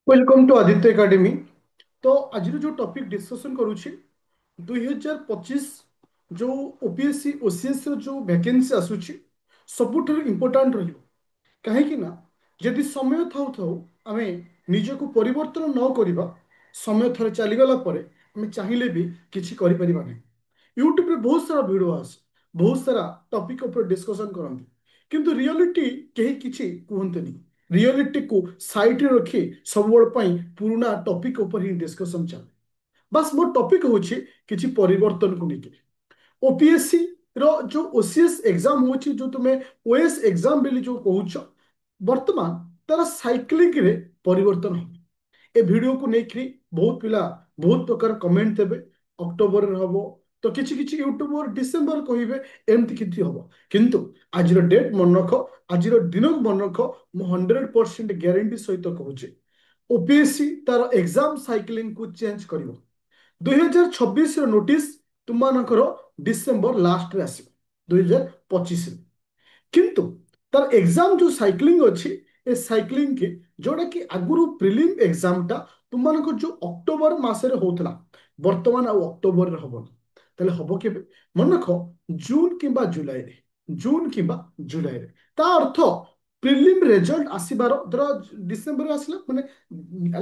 Welcome to Aditya academy. तो आज जो टॉपिक डिस्कशन करूची 2025 जो ओपीएससी ओसीएस जो वैकेंसी आसुची सबुठ इम्पोर्टाट रही कहीं ना जदि समय थाउ थाउ आमे निजको परिवर्तन न करिबा समय थरे चलीगला परे आमे चाहिए भी किसी करिपरिबा नहीं। यूट्यूब रे बहुत सारा वीडियो आस बहुत सारा टॉपिक ऊपर डिस्कशन करंती किंतु रियलिटी कहीं किछि कहंतनी। रियलिटी को साइड रे रखी सब पुराना टॉपिक ऊपर ही डिस्कशन चले। बस मोर टॉपिक होछि किछि परिवर्तन को लेके ओपीएससी रो जो ओसीएस एग्जाम होछि जो तुम्हें ओएस एग्जाम बेली जो कहउछ वर्तमान तार साइक्लिंग रे परिवर्तन हो। ए वीडियो को लेकर बहुत पिला बहुत प्रकार कमेंट देवे अक्टोबर हम तो किसी किसी यूट्यूबर डिसेम्बर कहे एमती किसी हम किंतु आज डेट मन रख आज दिन मन रख मु 100% ग्यारंटी सहित कहूचे ओपीएससी तार एग्जाम साइक्लिंग को चेंज कर 2026 नोटिस तुम डिसेम्बर लास्ट रे आस 2025 किंतु तार एग्जाम जो साइक्लिंग अच्छी ए साइक्लिंग के जोड़ा कि आगुरु प्रिलिम एग्जाम टा तुम जो अक्टोबर मासरे होतला वर्तमान आउ अक्टोबर रे हबन तले हबो केबे मन रख जून किंबा जुलाई रे जून किंबा जुलाई रे ता अर्थ प्रिलिम रिजल्ट आसीबार धर डिसेंबर आसला माने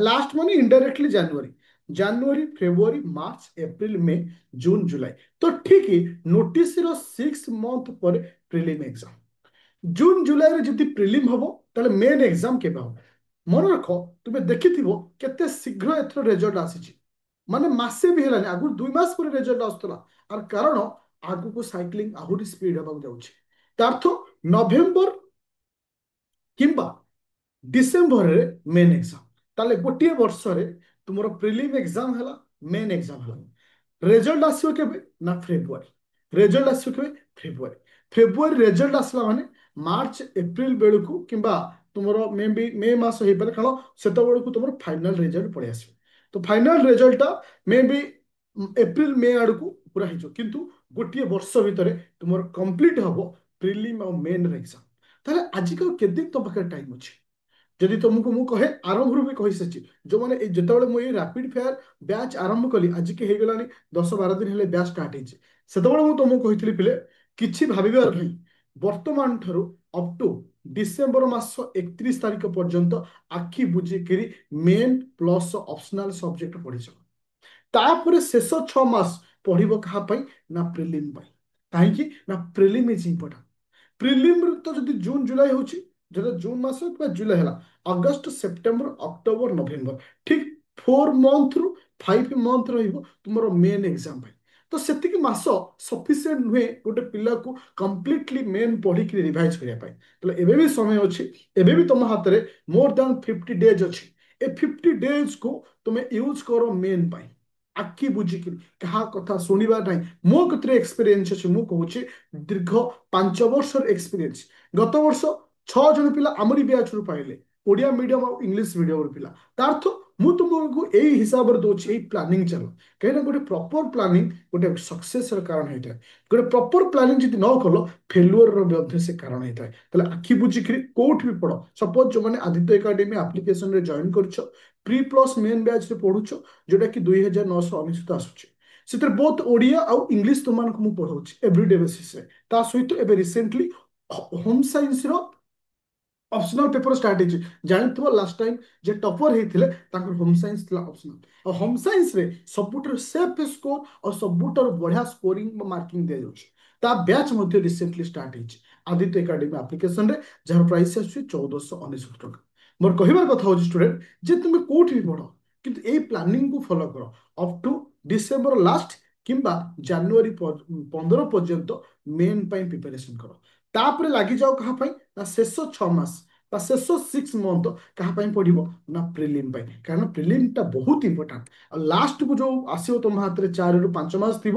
लास्ट माने इनडायरेक्टली जनवरी जनवरी फेब्रुआरी मार्च एप्रिल मे जून जुलाई तो ठीक नोटिस रो 6 मंथ पर प्रिलिम एग्जाम जून जुलाई रे जदि प्रिलिम हबो ताले मेन एग्जाम केबे हबो मन रख तुमे देखिथिबो केते शीघ्र एथर रिजल्ट आसीची माने मासे भी हेलानी आगु 2 मास पर रिजल्ट आस्तला आर कारण आगु को साइक्लिंग आहुरी स्पीड हबा जाउची तार्थ नवेम्बर किंबा डिसेम्बर रे मेन एग्जाम ताले गोटे वर्ष रे तुमरो प्रिलिम एग्जाम हला मेन एग्जाम हला रिजल्ट आसीबो केबे ना फेब्रुआरी रिजल्ट आसीबो केबे फेब्रुआरी फेब्रुआरी रिजल्ट आसला माने मार्च एप्रिल बेलू किंबा तुमरो मे बी मे मास हो पारे कारण सेतो बेलू तुमरो फाइनल रिजल्ट पड़े आसीबो तो final result may be April May आड़ को पूरा हो किंतु गोटे वर्ष भितर तुम कंप्लीट हम प्रिलिम और मेन एग्जाम ताले आजिकल केते दिन तो पाखे टाइम अच्छे जदि तुमको मु कहे आरंभ भी कही सारी जो मैंने जिते मुझे रैपिड फायर बैच आरंभ कली आज के हो गलानी 10-12 दिन हेले बैच स्टार्ट होती से तुमको कही पिले किसी भाविबार नहीं वर्तमान ठारू अप टू डिसेम्बर मास 31 तारीख पर्यंत आखि बुझिकी मेन प्लस ऑप्शनल सब्जेक्ट पढ़ी तापर शेष 6 मास पढ़िब क्या ना प्रिलिम कहीं ना प्रिलिम इज इंपोर्टाट प्रिलिम तो जब जून जुलाई होची जो जून मास जुलाई है अगस्त सेप्टेम्बर अक्टोबर नवेम्बर ठीक 4 मंथ रु 5 मंथ तुम मेन एग्जाम तो से मास सफिसीयंट नुहे गोटे पिला को कम्प्लीटली मेन पढ़ी रिवाइज करने तो एबे भी समय अच्छी एबे भी तुम हाथ में मोर देन 50 डेज अच्छी ए 50 डेज को तुम्हें यूज करो मेन आखि बुझिकी क्या कथा शुणा ना मो कतरे एक्सपीरियंस अच्छे मुझे कहूँ दीर्घ 5 वर्षर एक्सपीरियंस गत वर्ष 6 जन पिला आमरी बैच रु पाइले ओडिया मीडियम और इंग्लिश मीडियम पिला तार्थ मु तुमको यही हिसाब से दूसरी प्लानिंग चल कहीं गोटे प्रॉपर प्लानिंग गोटे सक्सेस कारण होता है गोटे प्रॉपर प्लानिंग जब न कल फेलुअर से कारण होता है आखि बुझिकी कौट भी पढ़ सपोज जो मैंने आदित्य एकेडमी आप्लिकेशन जॉइन कर प्री प्लस मेन बैच रे पढ़ुछ जोटा कि 2999 आसुचे से बहुत ओडिया आउ इंग्लिश तुमको मुझे पढ़ाऊँ एवरीडे बेसिस ता सहित एबे रिसेंटली होम साइंस रो ऑप्शनल पेपर स्टार्ट हो जानते लास्ट टाइम जे टॉपर होते होम साइंस ऑप्शनल और होम साइंस रे सबुठार सेफ स्कोर और सबुठार बढ़िया स्कोरिंग मार्किंग दि जाऊँ ता बैच रिसेंटली स्टार्ट हो आदित्य एकेडमी एप्लिकेशन रे जार प्राइस आस 1499 टका मोर कहबार कथा हूँ स्टूडेंट जे तुम कौट भी पढ़ किंतु ए प्लानिंग को फॉलो कर अप टू डिसेम्बर लास्ट किंबा जनवरी 15 पर्यंत मेन प्रिपरेशन कर तापर लगी जाओ कहाँ ना शेष 6 मास शेष 6 मंथ क्या पढ़ो ना प्रिलिम कारण प्रिलिम टा बहुत इंपोर्टाट लास्ट को जो आसो तुम हाथ में 4 रु 5 मास थी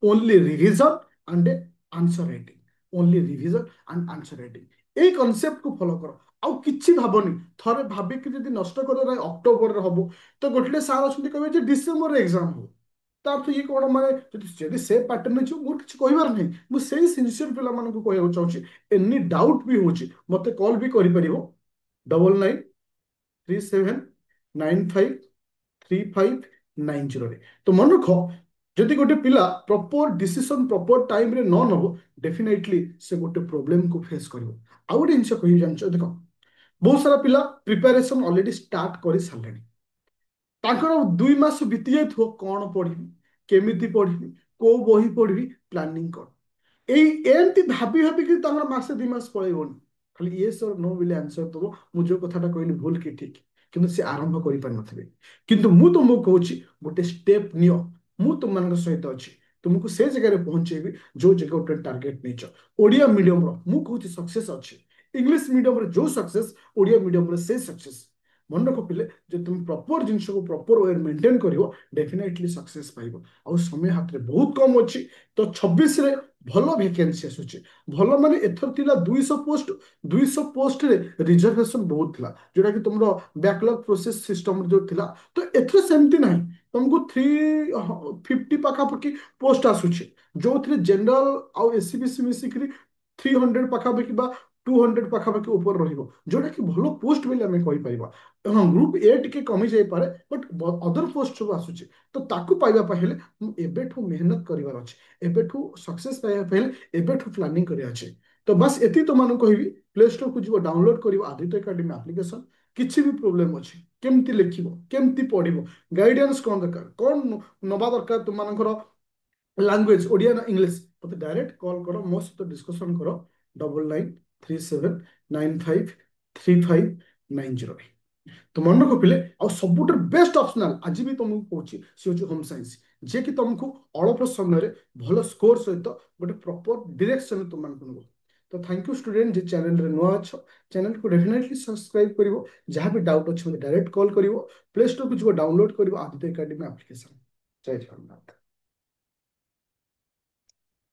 only revision and answer writing only revision and answer writing ये कॉन्सेप्ट को फॉलो कर आउ किछि भाबनी थरे भाबिक जदि नष्ट कर अक्टोबर रे हबो तो गोटे सार अच्छे कहे डिसेम्बर एग्जाम हो तार ये कौन माने जदि से पैटर्न अच्छे मोर किसी कहबार नहीं मुझे सिनसीयर पिला कहना चाहूँगी एनी डाउट भी हो मत कॉल भी कर 9937 953590 रे। तो मन रख, जदि गोटे पिला प्रॉपर डिसीजन प्रॉपर टाइम रे न नब, डेफिनेटली से गोटे प्रॉब्लम को फेस करिवो। आ गोटे जिंस कहि जानछ, देखो बहुत सारा पिला प्रिपरेशन ऑलरेडी स्टार्ट कर सारे, ତାଙ୍କର 2 ମାସ ବିତି ଯାଇଥିବ କଣ ପଢିବି, କେମିତି ପଢିବି, କୋଉ ବହି ପଢିବି, ପ୍ଲାନିଂ କଣ, ଏଇ ଏମିତି ଭାବି ଭାବିକି ତାଙ୍କର ମାସେ 2 ମାସ ପଳେଇବନି। ଖାଲି ୟେସ୍ ଅର୍ ନୋ ବୋଲି ଆନ୍ସର ଦବ, ମୁଁ ଯୋଉ କଥାଟା କହିଲି ଭୁଲ କି ଠିକ, କିନ୍ତୁ ସେ ଆରମ୍ଭ କରିପାରିନଥିବେ। କିନ୍ତୁ ମୁଁ ତୁମକୁ କହୁଛି ଗୋଟେ ଷ୍ଟେପ୍ ନିଅ, ମୁଁ ତୁମମାନଙ୍କ ସହିତ ଅଛି, ତୁମକୁ ସେ ଜାଗାରେ ପହଞ୍ଚେଇବି ଯୋଉ ଜାଗା ଗୋଟେ ଟାର୍ଗେଟ ନେଇଛ। ଓଡ଼ିଆ ମିଡିୟମର ମୁଁ କହୁଛି ସକ୍ସେସ୍ ଅଛି, ଇଂଲିଶ ମିଡିୟମରେ ଯୋଉ ସକ୍ସେସ୍, ଓଡ଼ିଆ ମିଡିୟମରେ ସେ ସକ୍ସେସ୍। ମନେ ରଖ ପିଲେ, ଯେ ତୁମେ ପ୍ରପର ଜିନିଷକୁ ପ୍ରପର ୱେ ମେଣ୍ଟେନ୍ କରିବ, ଡେଫିନେଟଲି ସକ୍ସେସ୍ ପାଇବ। ଆଉ ସମୟ ହାତରେ ବହୁତ କମ୍ ଅଛି, ତ 26ରେ ଭଲ ଭେକେନ୍ସି ଆସୁଛି। ଭଲ ମାନେ ଏଥର ଥିଲା 200 ପୋଷ୍ଟ, 200 ପୋଷ୍ଟରେ ରିଜର୍ଭେସନ ବହୁତ ଥିଲା, ଯୋଉଟା କି ତୁମର ବ୍ୟାକଲଗ ପ୍ରୋସେସ ସିଷ୍ଟମ ଯୋଉ ଥିଲା। ତ ଏଥର ସେମିତି ନାହିଁ, ତମକୁ 350 ପାଖାପାଖି ପୋଷ୍ଟ ଆସୁଛି, ଯୋଉଥିରେ ଜେନେରାଲ ଆଉ ଏସି ବିସି ମିଶିକିରି 300 ପାଖାପାଖି ବା 200 ପାଖାପାଖି ଉପରେ ରହିବ, ଯୋଉଟା କି ଭଲ ପୋଷ୍ଟ ବୋଲି ଆମେ କହିପାରିବା। ହଁ, ଗ୍ରୁପ ଏ ଟିକେ କମି ଯାଇପାରେ, ବଟ୍ ଅଦର ପୋଷ୍ଟ ସବୁ ଆସୁଛି। ତ ତାକୁ ପାଇବା ପାଇଁ ହେଲେ ମୁଁ ଏବେଠୁ ମେହନତ କରିବାର ଅଛି, ଏବେଠୁ ସକ୍ସେସ୍ ପାଇବା ପାଇଁ ହେଲେ ଏବେଠୁ ପ୍ଲାନିଂ କରିବାର ଅଛି। ତ ବାସ୍ ଏତିକି ତୁମମାନଙ୍କୁ କହିବି, ପ୍ଲେ ଷ୍ଟୋରକୁ ଯିବ, ଡାଉନଲୋଡ କରିବ ଆଦିତ୍ୟ ଏକାଡେମୀ ଆପ୍ଲିକେସନ। କିଛି ବି ପ୍ରୋବ୍ଲେମ ଅଛି, କେମିତି ଲେଖିବ, କେମିତି ପଢିବ, ଗାଇଡାନ୍ସ କଣ ଦରକାର, କଣ ନବା ଦରକାର ତୁମମାନଙ୍କର ଲାଙ୍ଗୁଏଜ, ଓଡ଼ିଆ ନା ଇଂଲିଶ, ମତେ ଡାଇରେକ୍ଟ କଲ୍ କର, ମୋ ସହିତ ଡିସ୍କସନ କର। 9937953590। ତ ମନେ ରଖ ପିଲେ, ଆଉ ସବୁଠାରୁ ବେଷ୍ଟ ଅପସନାଲ ଆଜି ବି ତମକୁ କହୁଛି, ସେ ହଉଛି ହୋମ ସାଇନ୍ସ, ଯିଏକି ତମକୁ ଅଳ୍ପ ସମୟରେ ଭଲ ସ୍କୋର ସହିତ ଗୋଟେ ପ୍ରପର ଡିରେକ୍ସନ ତୁମମାନଙ୍କୁ ନେବ। ତ ଥ୍ୟାଙ୍କ ୟୁ ଷ୍ଟୁଡେଣ୍ଟ, ଯେ ଚ୍ୟାନେଲରେ ନୂଆ ଅଛ, ଚ୍ୟାନେଲକୁ ଡେଫିନେଟଲି ସବସ୍କ୍ରାଇବ କରିବ। ଯାହା ବି ଡାଉଟ୍ ଅଛି ମୋତେ ଡାଇରେକ୍ଟ କଲ୍ କରିବ, ପ୍ଲେ ଷ୍ଟୋରକୁ ଯିବ, ଡାଉନଲୋଡ କରିବ ଆଦିତ୍ୟ ଏକାଡେମୀ ଆପ୍ଲିକେସନ। ଜୟ ଜଗନ୍ନାଥ।